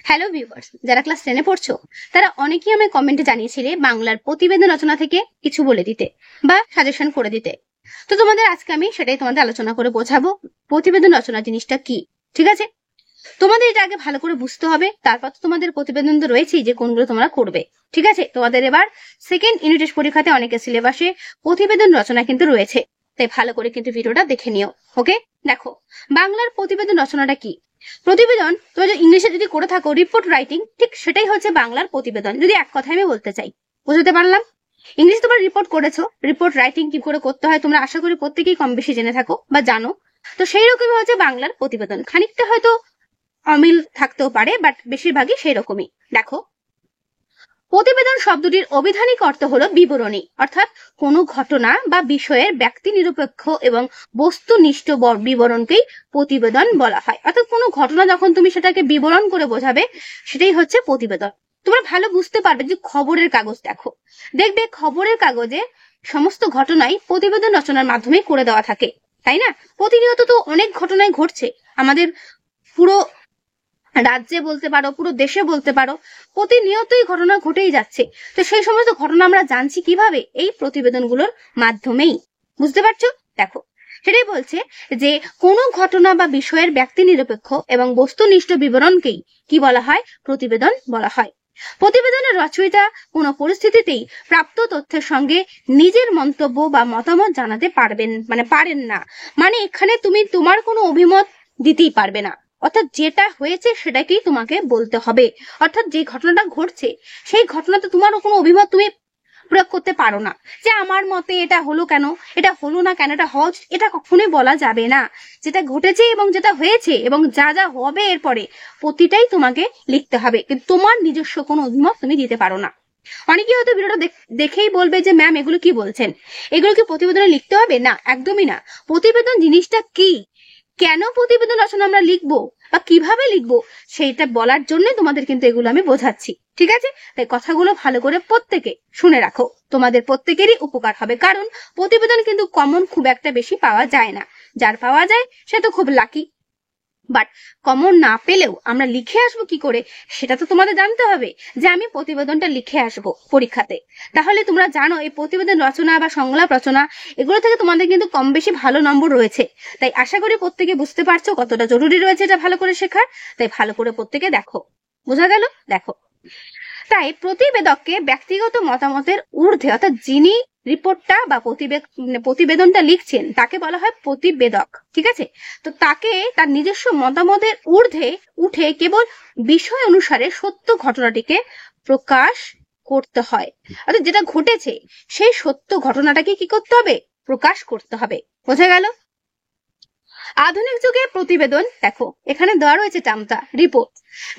Hello viewers, যারা class 10-এ পড়ছো তারা অনেকেই আমায় কমেন্টে জানিয়েছিলে বাংলার প্রতিবেদন রচনা থেকে কিছু বলে দিতে বা সাজেশন করে দিতে। তো তোমাদের আজকে আমি সেটাই তোমাদের আলোচনা করে বোঝাবো প্রতিবেদন রচনা জিনিসটা কি। ঠিক আছে, তোমাদের এটা আগে ভালো করে বুঝতে হবে, তারপর তো তোমাদের প্রতিবেদন তো রয়েছেই যে কোনগুলো তোমরা করবে। ঠিক আছে, তোমাদের এবার সেকেন্ড ইউনিট টেস্ট পরীক্ষাতে অনেকের সিলেবাসে প্রতিবেদন রচনা কিন্তু রয়েছে, তাই ভালো করে কিন্তু ভিডিওটা দেখে নিও। ওকে, দেখো বাংলার প্রতিবেদন রচনাটা কি। প্রতিবেদন তুমি যদি ইংলিশে যদি করে থাকো রিপোর্ট রাইটিং, ঠিক সেটাই হচ্ছে বাংলার প্রতিবেদন, যদি এক কথায় আমি বলতে চাই। বুঝতে পারলাম? ইংলিশ তোমরা রিপোর্ট করেছো, রিপোর্ট রাইটিং কি করে করতে হয় তোমরা আশা করি প্রত্যেকেই কম বেশি জেনে থাকো বা জানো। তো সেই রকমই হচ্ছে বাংলার প্রতিবেদন, খানিকটা হয়তো অমিল থাকতেও পারে, বাট বেশিরভাগই সেই রকমই। দেখো, প্রতিবেদন শব্দটির অভিধানিক অর্থ হলো বিবরণী, অর্থাৎ কোনো ঘটনা বা বিষয়ের ব্যক্তি নিরপেক্ষ এবং বস্তুনিষ্ঠ বিবরণকেই প্রতিবেদন বলা হয়। অর্থাৎ কোনো ঘটনা যখন তুমি সেটাকে বিবরণ করে বোঝাবে সেটাই হচ্ছে প্রতিবেদন। তোমরা ভালো বুঝতে পারবে যে খবরের কাগজ দেখো, দেখবে খবরের কাগজে সমস্ত ঘটনাই প্রতিবেদন রচনার মাধ্যমে করে দেওয়া থাকে, তাই না? প্রতিনিয়ত তো অনেক ঘটনাই ঘটছে আমাদের পুরো রাজ্যে বলতে পারো, পুরো দেশে বলতে পারো, প্রতিনিয়তই ঘটনা ঘটেই যাচ্ছে। তো সেই সমস্ত ঘটনা আমরা জানছি কিভাবে? এই প্রতিবেদনগুলোর মাধ্যমেই। বুঝতে পারছো? দেখো, সেটাই বলছে যে কোনো ঘটনা বা বিষয়ের ব্যক্তি নিরপেক্ষ এবং বস্তুনিষ্ঠ বিবরণকেই কি বলা হয়? প্রতিবেদন বলা হয়। প্রতিবেদনের রচয়িতা কোনো পরিস্থিতিতেই প্রাপ্ত তথ্যের সঙ্গে নিজের মন্তব্য বা মতামত জানাতে পারেন না। মানে এখানে তুমি তোমার কোনো অভিমত দিতেই পারবে না, অর্থাৎ যেটা হয়েছে সেটাকেই তোমাকে বলতে হবে। অর্থাৎ যে ঘটনাটা ঘটছে সেই ঘটনাতে তোমার কোনো অভিমত তুমি প্রয়োগ করতে পারো না, যে আমার মতে এটা হলো কেন, এটা হলো না কেন, এটা হজ, এটা কখনোই বলা যাবে না। যেটা ঘটেছে এবং যেটা হয়েছে এবং যা যা হবে এরপরে প্রতিটাই তোমাকে লিখতে হবে, কিন্তু তোমার নিজস্ব কোনো অভিমত তুমি দিতে পারো না। অনেকেই হয়তো ভিডিওটা দেখেই বলবে যে ম্যাম এগুলো কি বলছেন, এগুলো কি প্রতিবেদনে লিখতে হবে? না, একদমই না। প্রতিবেদন জিনিসটা কি, কেন প্রতিবেদন রচনা আমরা লিখবো বা কিভাবে লিখবো সেইটা বলার জন্য তোমাদের কিন্তু এগুলো আমি বোঝাচ্ছি। ঠিক আছে, তাই কথাগুলো ভালো করে প্রত্যেকে শুনে রাখো, তোমাদের প্রত্যেকেরই উপকার হবে। কারণ প্রতিবেদন কিন্তু কমন খুব একটা বেশি পাওয়া যায় না, যার পাওয়া যায় সে তো খুব লাকি। বাট কমন না পেলেও আমরা লিখে আসবো কি করে সেটা তো তোমাদের জানতে হবে, যে আমি প্রতিবেদনটা লিখে আসবো পরীক্ষাতে। তাহলে তোমরা জানো এই প্রতিবেদন রচনা বা সংলাপ রচনা এগুলো থেকে তোমাদের কিন্তু কম বেশি ভালো নম্বর রয়েছে। তাই আশা করি প্রত্যেকে বুঝতে পারছো কতটা জরুরি রয়েছে এটা ভালো করে শেখার। তাই ভালো করে প্রত্যেকে দেখো। বোঝা গেল? দেখো, তাই প্রতিবেদককে ব্যক্তিগত মতামতের ঊর্ধ্বে, অর্থাৎ যিনি রিপোর্টটা বা প্রতিবেদনটা লিখছেন তাকে বলা হয় প্রতিবেদক। ঠিক আছে, তো তাকে তার নিজস্ব মতামতের ঊর্ধ্বে উঠে কেবল বিষয় অনুসারে সত্য ঘটনাটিকে প্রকাশ করতে হয়। অর্থাৎ যেটা ঘটেছে সেই সত্য ঘটনাটাকে কি করতে হবে? প্রকাশ করতে হবে। বোঝা গেল? আধুনিক যুগে প্রতিবেদন, দেখো এখানে দেওয়া রয়েছে টার্মটা রিপোর্ট,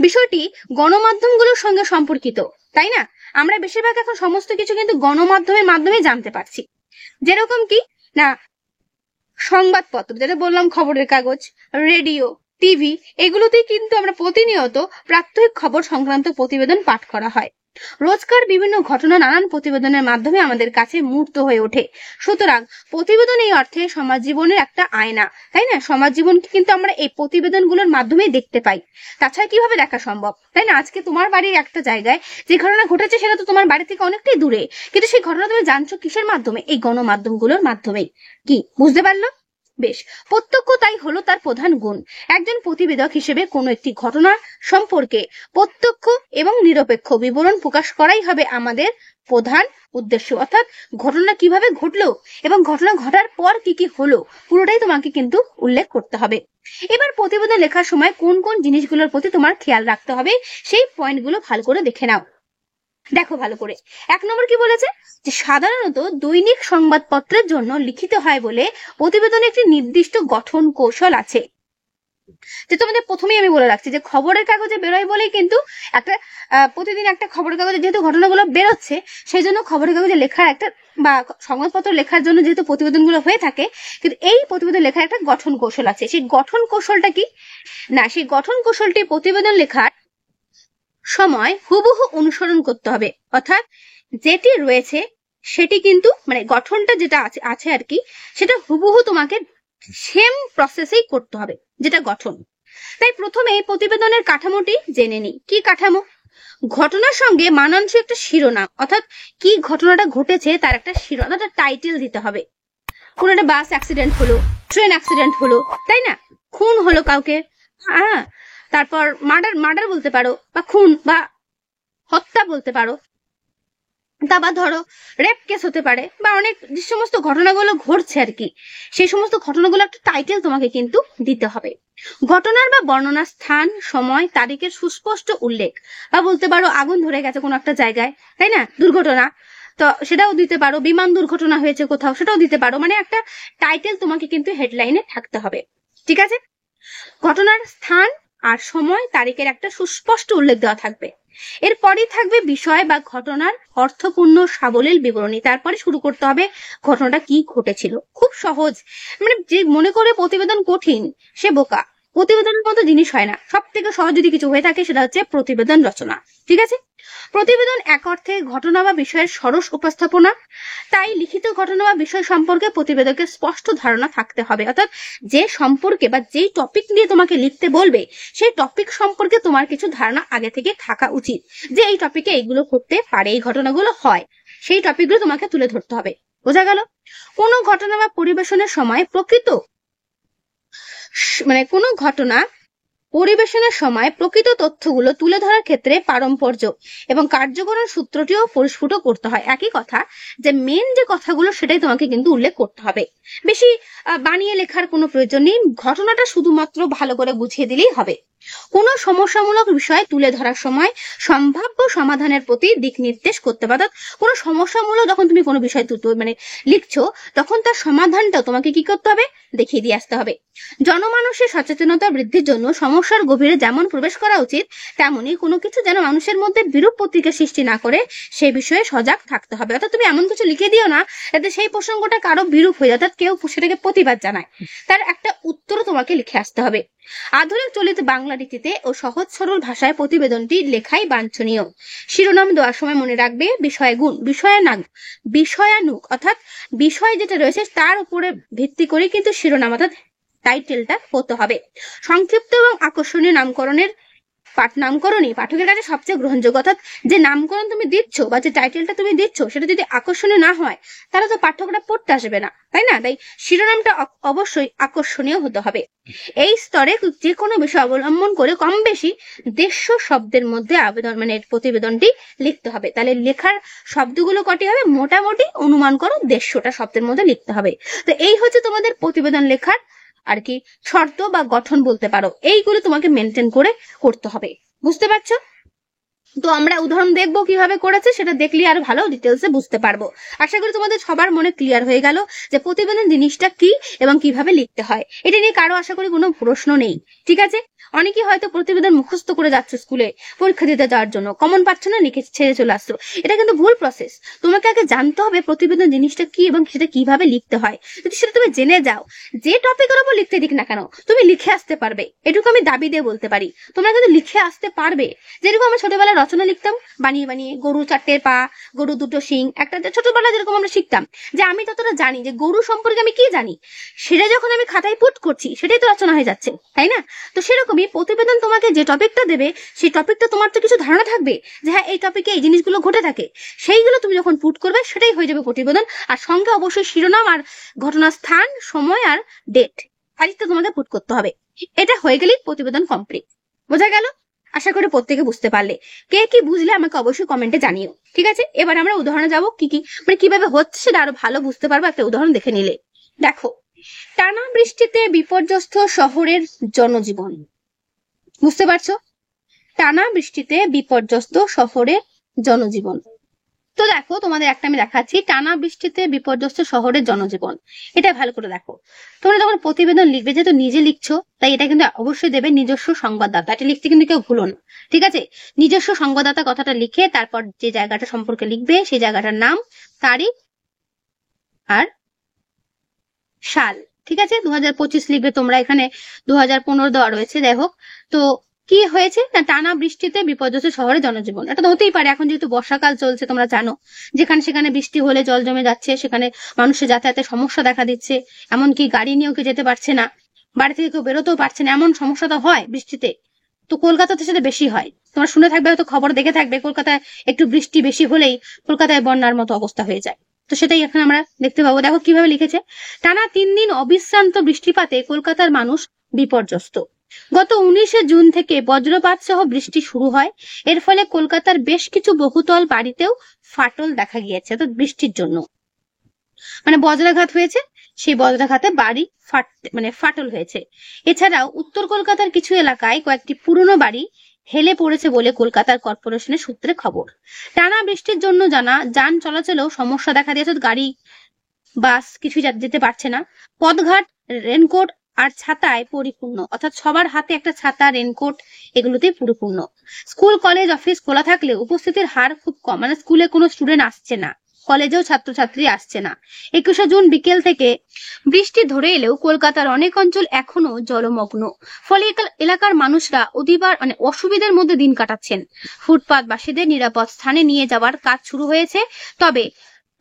বিষয়টি গণমাধ্যমগুলোর সঙ্গে সম্পর্কিত, তাই না? আমরা বেশিরভাগ এখন সমস্ত কিছু কিন্তু গণমাধ্যমের মাধ্যমে জানতে পারছি। যেরকম কি না, সংবাদপত্র যেটা বললাম, খবরের কাগজ, রেডিও, টিভি, এগুলোতেই কিন্তু আমরা প্রতিনিয়ত প্রাত্যহিক খবর সংক্রান্ত প্রতিবেদন পাঠ করা হয়। রোজকার বিভিন্ন ঘটনা নানান প্রতিবেদনের মাধ্যমে আমাদের কাছে মূর্ত হয়ে ওঠে। সুতরাং প্রতিবেদন এই অর্থে সমাজ জীবনের একটা আয়না, তাই না? সমাজ জীবনকে কিন্তু আমরা এই প্রতিবেদনগুলোর মাধ্যমেই দেখতে পাই। তাছাড়া কিভাবে দেখা সম্ভব, তাই না? আজকে তোমার বাড়ির একটা জায়গায় যে ঘটনা ঘটেছে সেটা তো তোমার বাড়ি থেকে অনেকটাই দূরে, কিন্তু সেই ঘটনা তুমি জানছো কিসের মাধ্যমে? এই গণমাধ্যমগুলোর মাধ্যমেই। কি বুঝতে পারলো? বেশ, প্রত্যক্ষতাই হলো তার প্রধান গুণ। একজন প্রতিবেদক হিসেবে কোনো একটি ঘটনা সম্পর্কে প্রত্যক্ষ এবং নিরপেক্ষ বিবরণ প্রকাশ করাই হবে আমাদের প্রধান উদ্দেশ্য। অর্থাৎ ঘটনা কিভাবে ঘটলো এবং ঘটনা ঘটার পর কি কি হলো পুরোটাই তোমাকে কিন্তু উল্লেখ করতে হবে। এবার প্রতিবেদন লেখার সময় কোন কোন জিনিসগুলোর প্রতি তোমার খেয়াল রাখতে হবে সেই পয়েন্টগুলো ভালো করে দেখে নাও। দেখো ভালো করে, 1 নম্বর কি বলেছে, যে সাধারণত দৈনিক সংবাদপত্রের জন্য লিখিত হয় বলে প্রতিবেদনে একটি নির্দিষ্ট গঠন কৌশল আছে। যে তোমাদের প্রথমেই আমি বলে রাখছি যে খবরের কাগজে বেরোয় বলেই কিন্তু একটা প্রতিদিন একটা খবরের কাগজে যেহেতু ঘটনাগুলো বেরোচ্ছে, সেই জন্য খবরের কাগজে লেখার একটা বা সংবাদপত্র লেখার জন্য যেহেতু প্রতিবেদনগুলো হয়ে থাকে, কিন্তু এই প্রতিবেদন লেখার একটা গঠন কৌশল আছে। সেই গঠন কৌশলটা কি না, সেই গঠন কৌশলটি প্রতিবেদন লেখার সময় হুবহু অনুসরণ করতে হবে। অর্থাৎ যেটি রয়েছে সেটি কিন্তু মানে গঠনটা যেটা আছে আর কি, সেটা হুবহু তোমাকে সেম প্রসেসেই করতে হবে, যেটা গঠন। তাই প্রথমে এই প্রতিবেদনের কাঠামোটি জেনে নিই। কি কাঠামো? ঘটনার সঙ্গে মানানসই একটা শিরোনাম, অর্থাৎ কি ঘটনাটা ঘটেছে তার একটা শিরোনাম, একটা টাইটেল দিতে হবে। কোন একটা বাস অ্যাক্সিডেন্ট হলো, ট্রেন অ্যাক্সিডেন্ট হলো, তাই না? খুন হলো কাউকে, হ্যাঁ, তারপর মার্ডার বলতে পারো, বা খুন বা হত্যা বলতে পারো, তারপর ধরো রেপ কেস হতে পারে, বা অনেক যে সমস্ত ঘটনাগুলো ঘটছে আর কি, সেই সমস্ত ঘটনাগুলো একটা টাইটেল তোমাকে কিন্তু দিতে হবে। ঘটনার বা বর্ণনার স্থান, সময়, তারিখের সুস্পষ্ট উল্লেখ, বা বলতে পারো আগুন ধরে গেছে কোনো একটা জায়গায়, তাই না, দুর্ঘটনা, তো সেটাও দিতে পারো, বিমান দুর্ঘটনা হয়েছে কোথাও, সেটাও দিতে পারো। মানে একটা টাইটেল তোমাকে কিন্তু হেডলাইনে থাকতে হবে, ঠিক আছে? ঘটনার স্থান আর সময়, তারিখের একটা সুস্পষ্ট উল্লেখ দেওয়া থাকবে। এরপরই থাকবে বিষয় বা ঘটনার অর্থপূর্ণ সাবলীল বিবরণী। তারপরে শুরু করতে হবে ঘটনাটা কি ঘটেছিল। খুব সহজ, মানে যে মনে করে প্রতিবেদন কঠিন সে বোকা। প্রতিবেদনের মতো জিনিস হয় না। সব থেকে সহজ যদি কিছু হয়ে থাকে সেটা হচ্ছে প্রতিবেদন রচনা, ঠিক আছে? প্রতিবেদন এক অর্থে ঘটনা বা বিষয়ের সরস উপস্থাপনা। তাই লিখিত ঘটনা বা বিষয় সম্পর্কে প্রতিবেদকের স্পষ্ট ধারণা থাকতে হবে, অর্থাৎ যে সম্পর্কে বা যেই টপিক নিয়ে তোমাকে লিখতে বলবে সেই টপিক সম্পর্কে তোমার কিছু ধারণা আগে থেকে থাকা উচিত, যে এই টপিকে এইগুলো ঘটতে পারে, এই ঘটনাগুলো হয়, সেই টপিকগুলো তোমাকে তুলে ধরতে হবে। বোঝা গেল? কোনো ঘটনা বা পরিবেশনের সময় কোনো ঘটনা পরিবেশনের সময় প্রকৃত তথ্যগুলো তুলে ধরার ক্ষেত্রে পারম্পর্য এবং কার্যকরণ সূত্রটিও পরিস্ফুট করতে হয়। একই কথা, যে মেন যে কথাগুলো সেটাই তোমাকে কিন্তু উল্লেখ করতে হবে। বেশি বানিয়ে লেখার কোনো প্রয়োজন নেই, ঘটনাটা শুধুমাত্র ভালো করে বুঝিয়ে দিলেই হবে। কোনো সমস্যামূলক বিষয় তুলে ধরার সময় সম্ভাব্য সমাধানের প্রতি দিক নির্দেশ করতে হবে। অর্থাৎ কোনো সমস্যামূলক যখন তুমি কোনো বিষয় লিখছো, তখন তার সমাধানটা তোমাকে কি করতে হবে, দেখিয়ে দিয়ে আসতে হবে। জনমানুষের সচেতনতা বৃদ্ধির জন্য সমস্যার গভীরে যেমন প্রবেশ করা উচিত, তেমনি কোনো কিছু যেন মানুষের মধ্যে বিরূপ প্রতিক্রিয়া সৃষ্টি না করে সেই বিষয়ে সজাগ থাকতে হবে। অর্থাৎ তুমি এমন কিছু লিখে দিও না যাতে সেই প্রসঙ্গটা কারো বিরূপ হয়ে যায়, অর্থাৎ কেউ সেটাকে প্রতিবাদ জানায়, তার একটা উত্তরও তোমাকে লিখে আসতে হবে। আধুনিক চলিত বাংলা রীতিতে ও সহজ সরল ভাষায় প্রতিবেদনটি লেখাই বাঞ্ছনীয়। শিরোনাম দেওয়ার সময় মনে রাখবে বিষয়ানুগ, অর্থাৎ বিষয় যেটা রয়েছে তার উপরে ভিত্তি করে কিন্তু শিরোনাম অর্থাৎ টাইটেলটা হতে হবে। সংক্ষিপ্ত এবং আকর্ষণীয় নামকরণই পাঠকের কাছে সবচেয়ে গ্রহণযোগ্য। অর্থাৎ যে নামকরণ তুমি দিচ্ছ বা যে টাইটেলটা তুমি দিচ্ছ সেটা যদি আকর্ষণীয় না হয় তাহলে তো পাঠকরা পড়তে আসবে না, তাই না? তাই শিরোনামটা অবশ্যই আকর্ষণীয় হতে হবে। এই স্তরে যে কোনো বিষয় অবলম্বন করে কম বেশি 150 শব্দের মধ্যে প্রতিবেদনটি লিখতে হবে। তাহলে লেখার শব্দগুলো কটি হবে? মোটামুটি অনুমান করো 150টা শব্দের মধ্যে লিখতে হবে। তো এই হচ্ছে তোমাদের প্রতিবেদন লেখার আর কি শর্ত বা গঠন বলতে পারো। এইগুলো তোমাকে মেনটেন করে করতে হবে, বুঝতে পারছো? তো আমরা উদাহরণ দেখবো কিভাবে করেছে, সেটা দেখলে আরো ভালো ডিটেলসে বুঝতে পারবো। আশা করি তোমাদের সবার মনে ক্লিয়ার হয়ে গেল যে প্রতিবেদন জিনিসটা কি এবং কিভাবে লিখতে হয়। এটা নিয়ে কারো আশা করি কোনো প্রশ্ন নেই, ঠিক আছে? অনেকেই হয়তো প্রতিবেদন মুখস্থ করে যাচ্ছে স্কুলে পরীক্ষা দিতে যাওয়ার জন্য, কমন পাচ্ছ না, লিখে ছেড়ে চলে আসছো। এটা কিন্তু ভুল প্রসেস। তোমাকে আগে জানতে হবে প্রতিবেদন জিনিসটা কি এবং সেটা কিভাবে লিখতে হয়। যদি সেটা তুমি জেনে যাও, যে টপিকের উপর লিখতে দিক না কেন তুমি লিখে আসতে পারবে, এটুকু আমি দাবি দিয়ে বলতে পারি। তোমরা কিন্তু লিখে আসতে পারবে। যেরকম আমরা ছোটবেলায় রচনা লিখতাম বানিয়ে বানিয়ে, গরু 4টে পা, গরু 2টো শিং, একটা ছোটবেলায় যেরকম আমরা শিখতাম যে আমি ততটা জানি যে গরু সম্পর্কে আমি কি জানি, সেটা যখন আমি খাতায় পুট করছি সেটাই তো রচনা হয়ে যাচ্ছে, তাই না? তো সেরকমই প্রতিবেদন তোমাকে যে টপিকটা দেবে সেই টপিকটা তোমার তো কিছু ধারণা থাকবে যে হ্যাঁ এই টপিকে এই জিনিসগুলো ঘটে থাকে, সেইগুলো তুমি যখন পুট করবে সেটাই হয়ে যাবে প্রতিবেদন। আর সঙ্গে অবশ্যই শিরোনাম আর ঘটনার স্থান, সময় আর ডেট তারিখটা তোমাকে পুট করতে হবে। এটা হয়ে গেলেই প্রতিবেদন কমপ্লিট। বোঝা গেল? আশা করি প্রত্যেকে বুঝতে পারলে। কে কি বুঝলে আমাকে অবশ্যই কমেন্টে জানিও, ঠিক আছে? এবার আমরা উদাহরণে যাবো কিভাবে হচ্ছে সেটা আরো ভালো বুঝতে পারবো একটা উদাহরণ দেখে নিলে। দেখো, টানা বৃষ্টিতে বিপর্যস্ত শহরের জনজীবন। বুঝতে পারছো? টানা বৃষ্টিতে বিপর্যস্ত শহরের জনজীবন। তো দেখো, তোমাদের একটা আমি দেখাচ্ছি, টানা বৃষ্টিতে বিপর্যস্ত শহরের জনজীবন। এটা ভালো করে দেখো। তোমরা যখন প্রতিবেদন লিখবে, যেহেতু নিজে লিখছো তাই এটা কিন্তু অবশ্যই দেবে নিজস্ব সংবাদদাতা। এটা লিখতে কিন্তু কেউ ভুলো না, ঠিক আছে? নিজস্ব সংবাদদাতা কথাটা লিখে তারপর যে জায়গাটা সম্পর্কে লিখবে সেই জায়গাটার নাম, তারিখ আর সাল, ঠিক আছে? 2025 লিখবে তোমরা, এখানে 2015 দেওয়া রয়েছে। যাই হোক, তো কি হয়েছে না, টানা বৃষ্টিতে বিপর্যস্ত শহরে জনজীবন। এটা তো হতেই পারে, এখন যেহেতু বর্ষাকাল চলছে তোমরা জানো, যেখানে সেখানে বৃষ্টি হলে জল জমে যাচ্ছে, সেখানে মানুষের যাতায়াতের সমস্যা দেখা দিচ্ছে, এমনকি গাড়ি নিয়েও কেউ যেতে পারছে না। বাড়ি থেকে কেউ বেরোতেও পারছে না, এমন সমস্যা তো হয় বৃষ্টিতে। তো কলকাতাতে সেটা বেশি হয়, তোমরা শুনে থাকবে, হয়তো খবর দেখে থাকবে, কলকাতায় একটু বৃষ্টি বেশি হলেই কলকাতায় বন্যার মতো অবস্থা হয়ে যায়। তো সেটাই এখন আমরা দেখতে পাবো। দেখো কিভাবে লিখেছে, টানা 3 দিন অবিশ্রান্ত বৃষ্টিপাতে কলকাতার মানুষ বিপর্যস্ত। গত 19শে জুন থেকে বজ্রপাত সহ বৃষ্টি শুরু হয়। এর ফলে কলকাতার বেশ কিছু বহুতল বাড়িতেও ফাটল দেখা গিয়েছে। তো বৃষ্টির জন্য মানে বজ্রাঘাত হয়েছে, সেই বজ্রাঘাতে বাড়ি ফাটল হয়েছে। এছাড়াও উত্তর কলকাতার কিছু এলাকায় কয়েকটি পুরনো বাড়ি হেলে পড়েছে বলে কলকাতার কর্পোরেশনের সূত্রে খবর। টানা বৃষ্টির জন্য যান চলাচলেও সমস্যা দেখা দিয়েছে। গাড়ি বাস কিছু যেতে পারছে না। পথঘাট রেনকোট আর ছাতায় পরিপূর্ণ, অর্থাৎ সবার হাতে একটা ছাতা, রেনকোট এগুলোতেই পরিপূর্ণ। স্কুল কলেজ অফিস খোলা থাকলে উপস্থিতির হার খুব কম, মানে স্কুলে কোনো স্টুডেন্ট আসছে না, কলেজেও ছাত্রছাত্রী আসছে না। 21শে জুন বিকেল থেকে বৃষ্টি ধরে এলেও কলকাতার অনেক অঞ্চল এখনো জলমগ্ন। ফলে এলাকার মানুষরা অসুবিধার মধ্যে দিন কাটাচ্ছেন। ফুটপাতবাসীদের নিরাপদ স্থানে নিয়ে যাওয়ার কাজ শুরু হয়েছে। তবে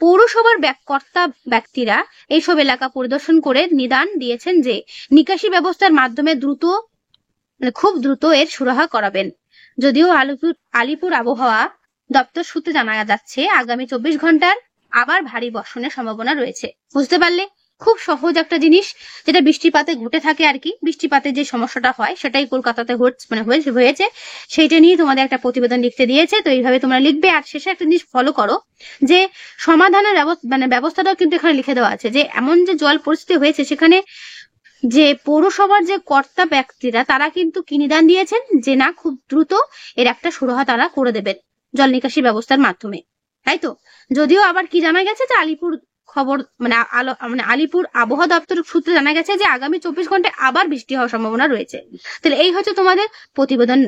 পৌরসভার কর্তা ব্যক্তিরা এইসব এলাকা পরিদর্শন করে নিদান দিয়েছেন যে নিকাশি ব্যবস্থার মাধ্যমে খুব দ্রুত এর সুরাহা করাবেন। যদিও আলিপুর আবহাওয়া দপ্তর সূত্রে জানা যাচ্ছে আগামী 24 ঘন্টার আবার ভারী বর্ষণের সম্ভাবনা রয়েছে। বুঝতে পারলে, খুব সহজ একটা জিনিস, যেটা বৃষ্টিপাতে ঘটে থাকে আর কি। বৃষ্টিপাতে যে সমস্যাটা হয় সেটাই কলকাতাতে হয়েছে, সেইটা নিয়ে তোমাদের একটা প্রতিবেদন লিখতে দিয়েছে। তো এইভাবে তোমরা লিখবে। আর শেষে একটা জিনিস ফলো করো, যে সমাধানের ব্যবস্থাটাও কিন্তু এখানে লিখে দেওয়া আছে, যে এমন যে জল পরিস্থিতি হয়েছে সেখানে যে পৌরসভার যে কর্তা ব্যক্তিরা তারা কিন্তু কি নিদান দিয়েছেন, যে না, খুব দ্রুত এর একটা সুরাহা তারা করে দেবেন জল নিকাশি ব্যবস্থার মাধ্যমে, তাই তো। যদিও আবার কি জানা গেছে, যে আলিপুর আবহাওয়া দপ্তর সূত্রে জানা গেছে যে আগামী 24 ঘন্টায় আবার বৃষ্টি হওয়ার সম্ভাবনা রয়েছে। তাহলে এই হচ্ছে তোমাদের প্রতিবেদন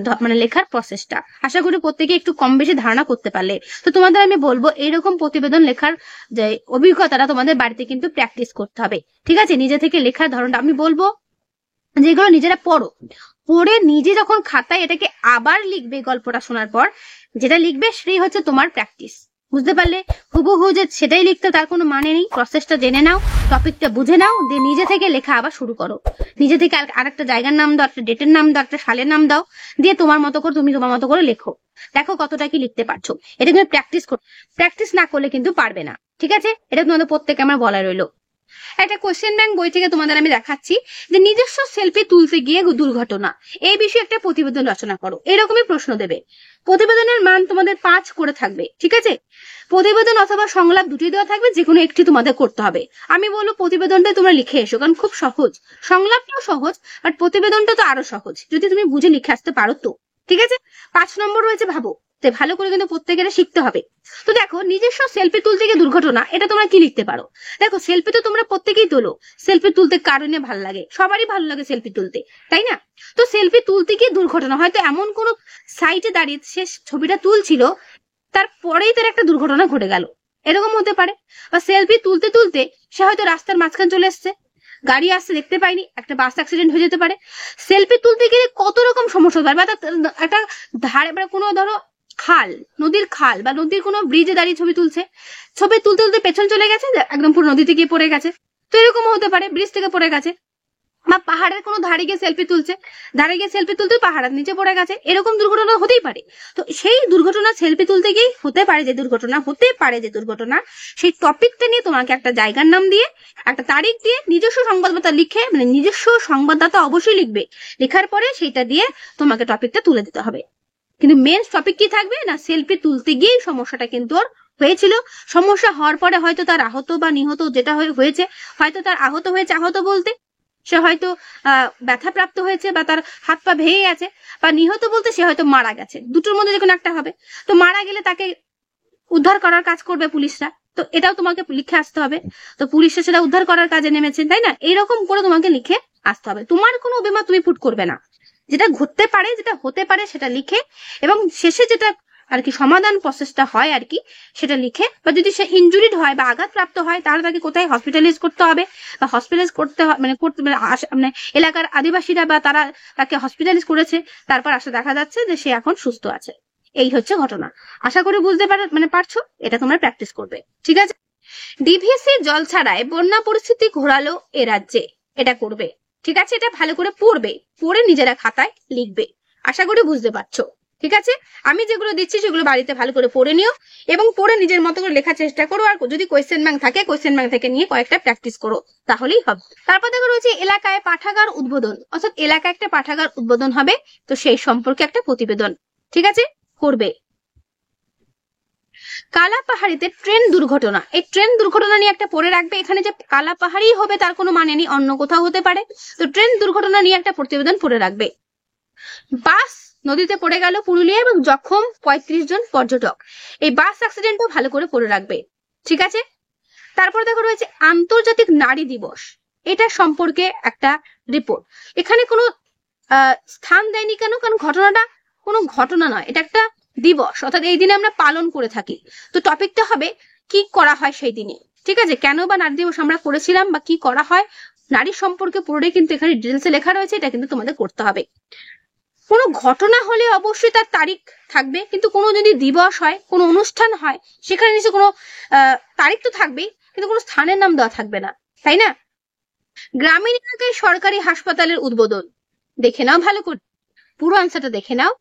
লেখার প্রসেসটা। আশা করি প্রত্যেকে একটু কম বেশি ধারণা করতে পারলে। তো তোমাদের আমি বলবো, এইরকম প্রতিবেদন লেখার যে অভিজ্ঞতাটা তোমাদের বাড়িতে কিন্তু প্র্যাকটিস করতে হবে, ঠিক আছে। নিজে থেকে লেখার ধরনটা আমি বলবো, যেগুলো নিজেরা পড়ে নিজে যখন খাতায় এটাকে আবার লিখবে, গল্পটা শোনার পর যেটা লিখবে সেটাই হচ্ছে তোমার প্র্যাকটিস। বুঝতে পারলে, হুবহু যে সেটাই লিখতে তার কোনো মানে নেই। প্রসেসটা জেনে নাও, টপিকটা বুঝে নাও, দিয়ে নিজে থেকে লেখা আবার শুরু করো। নিজে থেকে আরেকটা জায়গার নাম দাও, একটা ডেটের নাম দাও, একটা সালের নাম দাও, দিয়ে তুমি তোমার মতো করে লেখো। দেখো কতটা কি লিখতে পারছো। এটা কিন্তু প্র্যাকটিস না করলে কিন্তু পারবে না, ঠিক আছে। এটা তোমাদের প্রত্যেকে আমার বলা রইলো। একটা কোশ্চেন ব্যাংক বই থেকে তোমাদের আমি দেখাচ্ছি, যে নিজস্ব সেলফি তুলতে গিয়ে দুর্ঘটনা, এই বিষয়ে একটা প্রতিবেদন রচনা করো। এরকমই প্রশ্ন দেবে। প্রতিবেদনের মান তোমাদের 5 করে থাকবে, ঠিক আছে। প্রতিবেদন অথবা সংলাপ দুটি দেওয়া থাকবে, যে কোনো একটি তোমাদের করতে হবে। আমি বলবো প্রতিবেদনটা তোমরা লিখে এসো, কারণ খুব সহজ। সংলাপটাও সহজ, বাট প্রতিবেদনটা তো আরো সহজ, যদি তুমি বুঝে লিখে আসতে পারো তো, ঠিক আছে। 5 নম্বর রয়েছে ভাবো। ভালো করে কিন্তু প্রত্যেকের শিখতে হবে। তো দেখো, নিজস্ব সেলফি তুলতে গিয়ে দুর্ঘটনা, এটা তোমরা কি লিখতে পারো। দেখো, সেলফি তো তোমরা প্রত্যেকেই তোলো। সেলফি তুলতে কারণে ভালো লাগে, সবারই ভালো লাগে সেলফি তুলতে, তাই না। তো সেলফি তুলতে গিয়ে দুর্ঘটনা, হয়তো এমন কোন সাইটে দাঁড়িয়ে সে ছবিটা তুলছিল, তারপরেই তার একটা দুর্ঘটনা ঘটে গেল, এরকম হতে পারে। বা সেলফি তুলতে তুলতে সে হয়তো রাস্তার মাঝখান চলে এসছে, গাড়ি আসছে দেখতে পাইনি, একটা বাস অ্যাক্সিডেন্ট হয়ে যেতে পারে। সেলফি তুলতে গেলে কত রকম সমস্যা হতে পারে। বা একটা ধারে কোনো ধরো নদীর খাল বা নদীর কোনো ব্রিজে দাঁড়িয়ে ছবি তুলতে তুলতে পেছন চলে গেছে, একদম পুরো নদীতে গিয়ে পড়ে গেছে। তো এরকম হতে পারে, ব্রিজ থেকে পড়ে গেছে। বা পাহাড়ের কোনো ধারে গিয়ে সেলফি তুলতে পাহাড়ের নিচে পড়ে গেছে, এরকম দুর্ঘটনা হতেই পারে। তো সেই দুর্ঘটনা সেলফি তুলতে গিয়ে হতে পারে যে দুর্ঘটনা, সেই টপিকটা নিয়ে তোমাকে একটা জায়গার নাম দিয়ে, একটা তারিখ দিয়ে, নিজস্ব সংবাদদাতা লিখে, নিজস্ব সংবাদদাতা অবশ্যই লিখবে। লেখার পরে সেইটা দিয়ে তোমাকে টপিকটা তুলে দিতে হবে। কিন্তু মেন টপিক কি থাকবে না, সেলফি তুলতে গিয়েই সমস্যাটা কিন্তু ওর হয়েছিল। সমস্যা হওয়ার পরে হয়তো তার আহত বা নিহত যেটা হয়েছে, হয়তো তার আহত হয়েছে, আহত বলতে সে হয়তো ব্যথাপ্রাপ্ত হয়েছে, বা তার হাত পা ভেঙে গেছে, বা নিহত বলতে সে হয়তো মারা গেছে। দুটোর মধ্যে যে কোনো একটা হবে। তো মারা গেলে তাকে উদ্ধার করার কাজ করবে পুলিশরা, তো এটাও তোমাকে লিখে আসতে হবে। তো পুলিশরা সেটা উদ্ধার করার কাজে নেমেছে, তাই না। এইরকম করে তোমাকে লিখে আসতে হবে। তোমার কোনো অভিমত তুমি পুট করবে না, যেটা ঘটতে পারে, যেটা হতে পারে সেটা লিখে, এবং শেষে যেটা আর কি সমাধান প্রসেসটা হয় আর কি সেটা লিখে। বা যদি সে ইনজুরিড হয় বা আঘাতপ্রাপ্ত হয়, তাহলে তাকে কোথায় হসপিটালাইজ করতে হবে, বা হসপিটালাইজ করতে এলাকার আদিবাসীরা বা তারা তাকে হসপিটালাইজ করেছে, তারপর আসলে দেখা যাচ্ছে যে সে এখন সুস্থ আছে। এই হচ্ছে ঘটনা। আশা করি বুঝতে পারছো। এটা তোমরা প্র্যাকটিস করবে, ঠিক আছে। ডিভিসি জল ছাড়াই বন্যা পরিস্থিতি ঘোরালো এ রাজ্যে, এটা করবে, ঠিক আছে, এটা ভালো করে পড়বে, পড়ে নিজেরা খাতায় লিখবে। আশা করি বুঝতে পারছো। ঠিক আছে, আমি যেগুলো দিচ্ছি সেগুলো বাড়িতে ভালো করে পড়ে নিও এবং পড়ে নিজের মতো করে লেখার চেষ্টা করো। আর যদি কোয়েশ্চেন ব্যাংক থাকে, কোয়েশ্চেন ব্যাংক থেকে নিয়ে কয়েকটা প্র্যাকটিস করো, তাহলেই হবে। তারপর দেখো রয়েছে এলাকায় পাঠাগার উদ্বোধন, অর্থাৎ এলাকায় একটা পাঠাগার উদ্বোধন হবে, তো সেই সম্পর্কে একটা প্রতিবেদন। ঠিক আছে, করবে। কালাপাহাড়িতে ট্রেন দুর্ঘটনা, এই ট্রেন দুর্ঘটনা নিয়ে একটা পড়ে রাখবে। এখানে যে কালাপাহাড়ি হবে তার কোনো মানে নেই, অন্য কোথাও হতে পারে। তো ট্রেন দুর্ঘটনা নিয়ে একটা প্রতিবেদন পড়ে রাখবে। বাস নদীতে পড়ে গেল পুরুলিয়া এবং জখম 35 জন পর্যটক, এই বাস অ্যাক্সিডেন্টও ভালো করে পড়ে রাখবে। ঠিক আছে, তারপর দেখো রয়েছে আন্তর্জাতিক নারী দিবস, এটা সম্পর্কে একটা রিপোর্ট। এখানে কোনো স্থান দেয়নি কেন, কারণ ঘটনাটা কোনো ঘটনা নয়, এটা একটা দিবস, অর্থাৎ এই দিনে আমরা পালন করে থাকি। তো টপিকটা হবে কি করা হয় সেই দিনে। ঠিক আছে, কেন বা নারী দিবস আমরা করেছিলাম বা কি করা হয় নারী সম্পর্কে পুরোটাই কিন্তু এখানে ডিটেলসে লেখা রয়েছে, এটা কিন্তু তোমাদের করতে হবে। কোনো ঘটনা হলে অবশ্যই তার তারিখ থাকবে, কিন্তু কোনো যদি দিবস হয়, কোনো অনুষ্ঠান হয়, সেখানে নিশ্চয় কোনো তারিখ তো থাকবেই, কিন্তু কোনো স্থানের নাম দেওয়া থাকবে না, তাই না? গ্রামীণ এলাকায় সরকারি হাসপাতালের উদ্বোধন, দেখে নাও ভালো করে, পুরো আনসারটা দেখে নাও।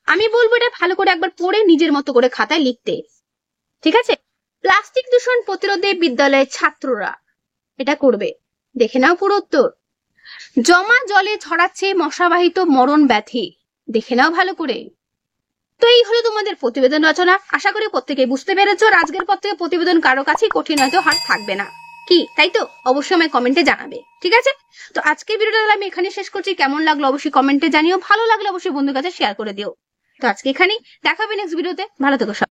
আমি বলবো এটা ভালো করে একবার পড়ে নিজের মতো করে খাতায় লিখতে। ঠিক আছে, প্লাস্টিক দূষণ প্রতিরোধে বিদ্যালয়ের ছাত্ররা, এটা করবে, দেখে নাও পুরো উত্তর। জমা জলে ছড়াচ্ছে মশাবাহিত মরণ ব্যাধি, দেখে নাও ভালো করে। তো এই হলো তোমাদের প্রতিবেদন রচনা। আশা করি প্রত্যেকে বুঝতে পেরেছো। আজকের পর থেকে প্রতিবেদন কারো কাছেই কঠিন হয়তো হার থাকবে না, কি তাই তো? অবশ্যই আমায় কমেন্টে জানাবে। ঠিক আছে, তো আজকের ভিডিওটা আমি এখানে শেষ করছি। কেমন লাগলো অবশ্যই কমেন্টে জানিও, ভালো লাগলে অবশ্যই বন্ধুর কাছে শেয়ার করে দিও। তো আজকে এখানেই, দেখা হবে নেক্সট ভিডিওতে। ভালো থেকো সব।